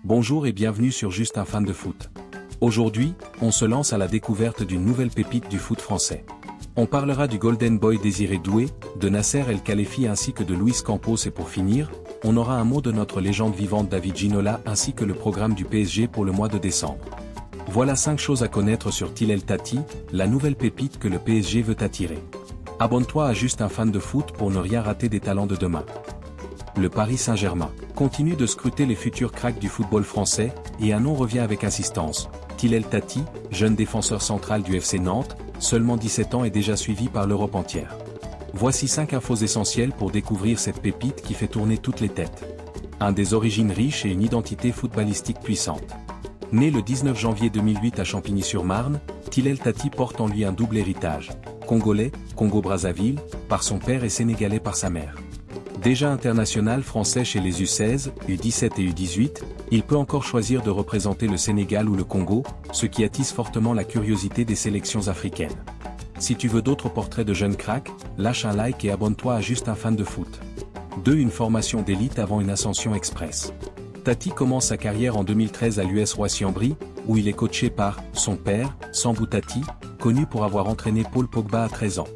Bonjour et bienvenue sur Juste un fan de foot. Aujourd'hui, on se lance à la découverte d'une nouvelle pépite du foot français. On parlera du Golden Boy Désiré Doué, de Nasser El Khelaifi ainsi que de Luis Campos et pour finir, on aura un mot de notre légende vivante David Ginola ainsi que le programme du PSG pour le mois de décembre. Voilà 5 choses à connaître sur Tillel Tati, la nouvelle pépite que le PSG veut attirer. Abonne-toi à Juste un fan de foot pour ne rien rater des talents de demain. Le Paris Saint-Germain continue de scruter les futurs cracks du football français, et un nom revient avec insistance. Tillel Tati, jeune défenseur central du FC Nantes, seulement 17 ans et déjà suivi par l'Europe entière. Voici 5 infos essentielles pour découvrir cette pépite qui fait tourner toutes les têtes. Un des origines riches et une identité footballistique puissante. Né le 19 janvier 2008 à Champigny-sur-Marne, Tillel Tati porte en lui un double héritage. Congolais, Congo-Brazzaville, par son père et sénégalais par sa mère. Déjà international français chez les U16, U17 et U18, il peut encore choisir de représenter le Sénégal ou le Congo, ce qui attise fortement la curiosité des sélections africaines. Si tu veux d'autres portraits de jeunes cracks, lâche un like et abonne-toi à Juste un fan de foot. 2. Une formation d'élite avant une ascension express. Tati commence sa carrière en 2013 à l'US Roissy-en-Brie, où il est coaché par son père, Sambou Tati, connu pour avoir entraîné Paul Pogba à 13 ans.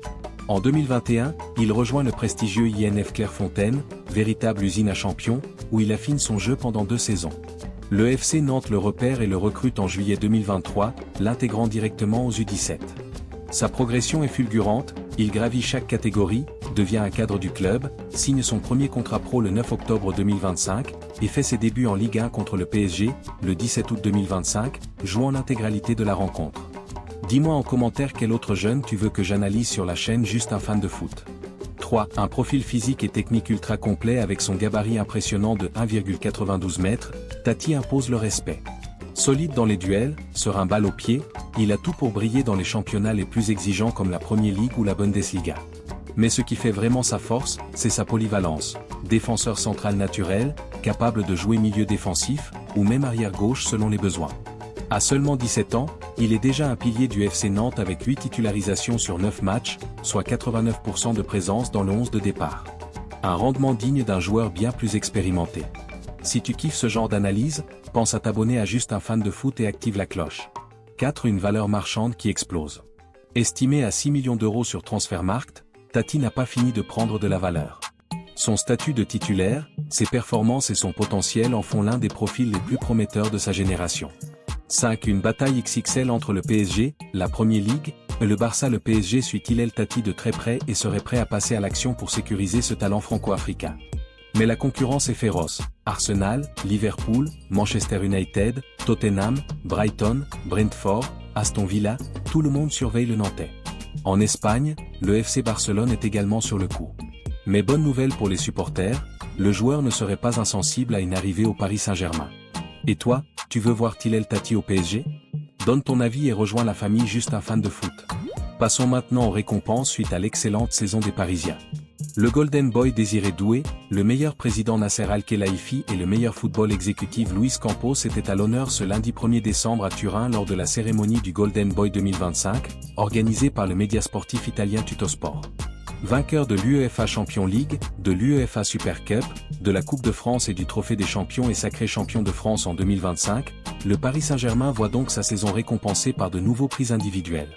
En 2021, il rejoint le prestigieux INF Clairefontaine, véritable usine à champions, où il affine son jeu pendant 2 saisons. Le FC Nantes le repère et le recrute en juillet 2023, l'intégrant directement aux U17. Sa progression est fulgurante, il gravit chaque catégorie, devient un cadre du club, signe son premier contrat pro le 9 octobre 2025, et fait ses débuts en Ligue 1 contre le PSG, le 17 août 2025, jouant l'intégralité de la rencontre. Dis-moi en commentaire quel autre jeune tu veux que j'analyse sur la chaîne Juste un fan de foot. 3. Un profil physique et technique ultra complet avec son gabarit impressionnant de 1,92 m, Tati impose le respect. Solide dans les duels, serein balle au pied, il a tout pour briller dans les championnats les plus exigeants comme la Premier League ou la Bundesliga. Mais ce qui fait vraiment sa force, c'est sa polyvalence. Défenseur central naturel, capable de jouer milieu défensif, ou même arrière gauche selon les besoins. À seulement 17 ans, il est déjà un pilier du FC Nantes avec 8 titularisations sur 9 matchs, soit 89% de présence dans le 11 de départ. Un rendement digne d'un joueur bien plus expérimenté. Si tu kiffes ce genre d'analyse, pense à t'abonner à Juste un fan de foot et active la cloche. 4. Une valeur marchande qui explose. Estimé à 6 millions d'euros sur Transfermarkt, Tati n'a pas fini de prendre de la valeur. Son statut de titulaire, ses performances et son potentiel en font l'un des profils les plus prometteurs de sa génération. 5. Une bataille XXL entre le PSG, la Premier League, et le Barça. Le PSG suit Tillel Tati de très près et serait prêt à passer à l'action pour sécuriser ce talent franco-africain. Mais la concurrence est féroce. Arsenal, Liverpool, Manchester United, Tottenham, Brighton, Brentford, Aston Villa, tout le monde surveille le Nantais. En Espagne, le FC Barcelone est également sur le coup. Mais bonne nouvelle pour les supporters, le joueur ne serait pas insensible à une arrivée au Paris Saint-Germain. Et toi, tu veux voir Tillel Tati au PSG? Donne ton avis et rejoins la famille Juste un fan de foot. Passons maintenant aux récompenses suite à l'excellente saison des Parisiens. Le Golden Boy Désiré Doué, le meilleur président Nasser El Khelaifi et le meilleur football exécutif Luis Campos étaient à l'honneur ce lundi 1er décembre à Turin lors de la cérémonie du Golden Boy 2025, organisée par le média sportif italien Tuttosport. Vainqueur de l'UEFA Champions League, de l'UEFA Super Cup, de la Coupe de France et du Trophée des Champions et sacré champion de France en 2025, le Paris Saint-Germain voit donc sa saison récompensée par de nouveaux prix individuels.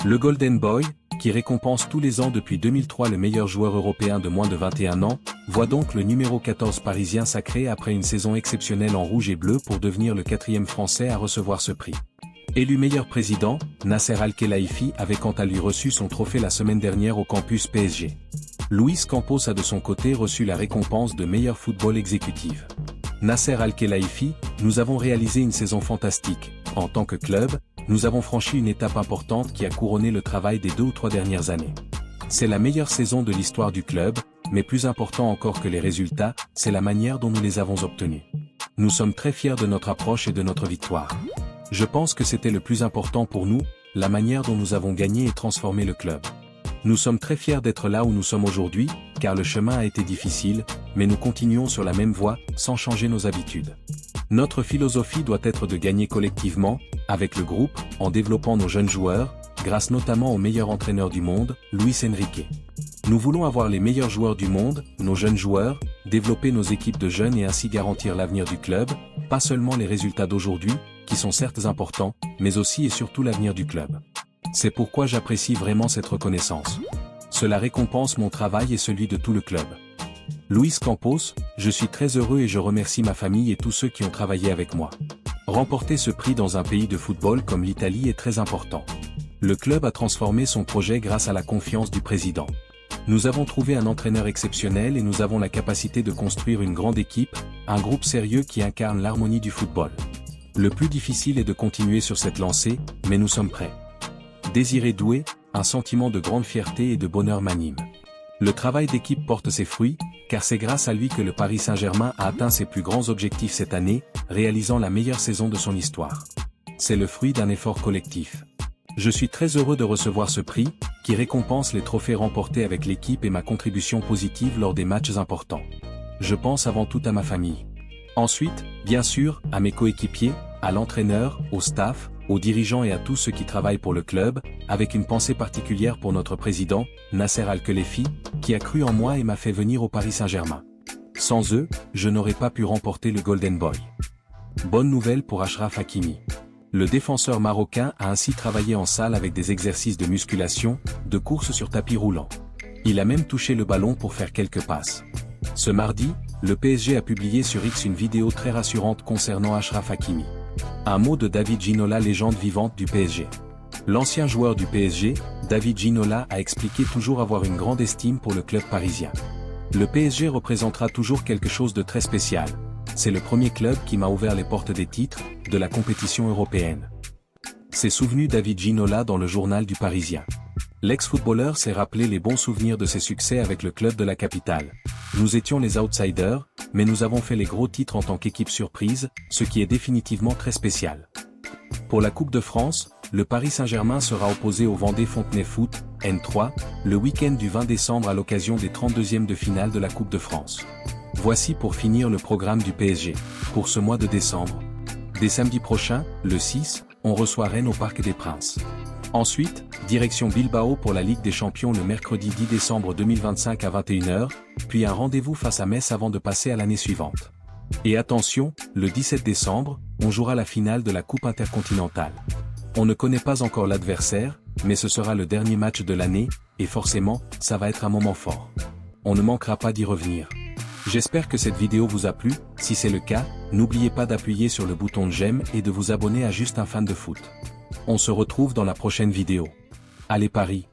Le Golden Boy, qui récompense tous les ans depuis 2003 le meilleur joueur européen de moins de 21 ans, voit donc le numéro 14 parisien sacré après une saison exceptionnelle en rouge et bleu pour devenir le 4e français à recevoir ce prix. Élu meilleur président, Nasser El Khelaifi avait quant à lui reçu son trophée la semaine dernière au campus PSG. Luis Campos a de son côté reçu la récompense de meilleur football exécutif. Nasser El Khelaifi, nous avons réalisé une saison fantastique. En tant que club, nous avons franchi une étape importante qui a couronné le travail des 2 ou 3 dernières années. C'est la meilleure saison de l'histoire du club, mais plus important encore que les résultats, c'est la manière dont nous les avons obtenus. Nous sommes très fiers de notre approche et de notre victoire. Je pense que c'était le plus important pour nous, la manière dont nous avons gagné et transformé le club. Nous sommes très fiers d'être là où nous sommes aujourd'hui, car le chemin a été difficile, mais nous continuons sur la même voie, sans changer nos habitudes. Notre philosophie doit être de gagner collectivement, avec le groupe, en développant nos jeunes joueurs, grâce notamment au meilleur entraîneur du monde, Luis Enrique. Nous voulons avoir les meilleurs joueurs du monde, nos jeunes joueurs, développer nos équipes de jeunes et ainsi garantir l'avenir du club, pas seulement les résultats d'aujourd'hui, qui sont certes importants, mais aussi et surtout l'avenir du club. C'est pourquoi j'apprécie vraiment cette reconnaissance. Cela récompense mon travail et celui de tout le club. Luis Campos, je suis très heureux et je remercie ma famille et tous ceux qui ont travaillé avec moi. Remporter ce prix dans un pays de football comme l'Italie est très important. Le club a transformé son projet grâce à la confiance du président. Nous avons trouvé un entraîneur exceptionnel et nous avons la capacité de construire une grande équipe, un groupe sérieux qui incarne l'harmonie du football. Le plus difficile est de continuer sur cette lancée, mais nous sommes prêts. Désiré Doué, un sentiment de grande fierté et de bonheur m'anime. Le travail d'équipe porte ses fruits, car c'est grâce à lui que le Paris Saint-Germain a atteint ses plus grands objectifs cette année, réalisant la meilleure saison de son histoire. C'est le fruit d'un effort collectif. Je suis très heureux de recevoir ce prix, qui récompense les trophées remportés avec l'équipe et ma contribution positive lors des matchs importants. Je pense avant tout à ma famille. Ensuite, bien sûr, à mes coéquipiers, à l'entraîneur, au staff, aux dirigeants et à tous ceux qui travaillent pour le club, avec une pensée particulière pour notre président, Nasser Al-Khelaifi, qui a cru en moi et m'a fait venir au Paris Saint-Germain. Sans eux, je n'aurais pas pu remporter le Golden Boy. Bonne nouvelle pour Achraf Hakimi. Le défenseur marocain a ainsi travaillé en salle avec des exercices de musculation, de course sur tapis roulant. Il a même touché le ballon pour faire quelques passes. Ce mardi, le PSG a publié sur X une vidéo très rassurante concernant Achraf Hakimi. Un mot de David Ginola, légende vivante du PSG. L'ancien joueur du PSG, David Ginola, a expliqué toujours avoir une grande estime pour le club parisien. Le PSG représentera toujours quelque chose de très spécial. C'est le premier club qui m'a ouvert les portes des titres, de la compétition européenne. S'est souvenu David Ginola dans le journal du Parisien. L'ex-footballeur s'est rappelé les bons souvenirs de ses succès avec le club de la capitale. Nous étions les outsiders, mais nous avons fait les gros titres en tant qu'équipe surprise, ce qui est définitivement très spécial. Pour la Coupe de France, le Paris Saint-Germain sera opposé au Vendée Fontenay Foot, N3, le week-end du 20 décembre à l'occasion des 32e de finale de la Coupe de France. Voici pour finir le programme du PSG, pour ce mois de décembre. Dès samedi prochain, le 6, on reçoit Rennes au Parc des Princes. Ensuite, direction Bilbao pour la Ligue des Champions le mercredi 10 décembre 2025 à 21h, puis un rendez-vous face à Metz avant de passer à l'année suivante. Et attention, le 17 décembre, on jouera la finale de la Coupe intercontinentale. On ne connaît pas encore l'adversaire, mais ce sera le dernier match de l'année, et forcément, ça va être un moment fort. On ne manquera pas d'y revenir. J'espère que cette vidéo vous a plu, si c'est le cas, n'oubliez pas d'appuyer sur le bouton de j'aime et de vous abonner à Juste un fan de foot. On se retrouve dans la prochaine vidéo. Allez Paris!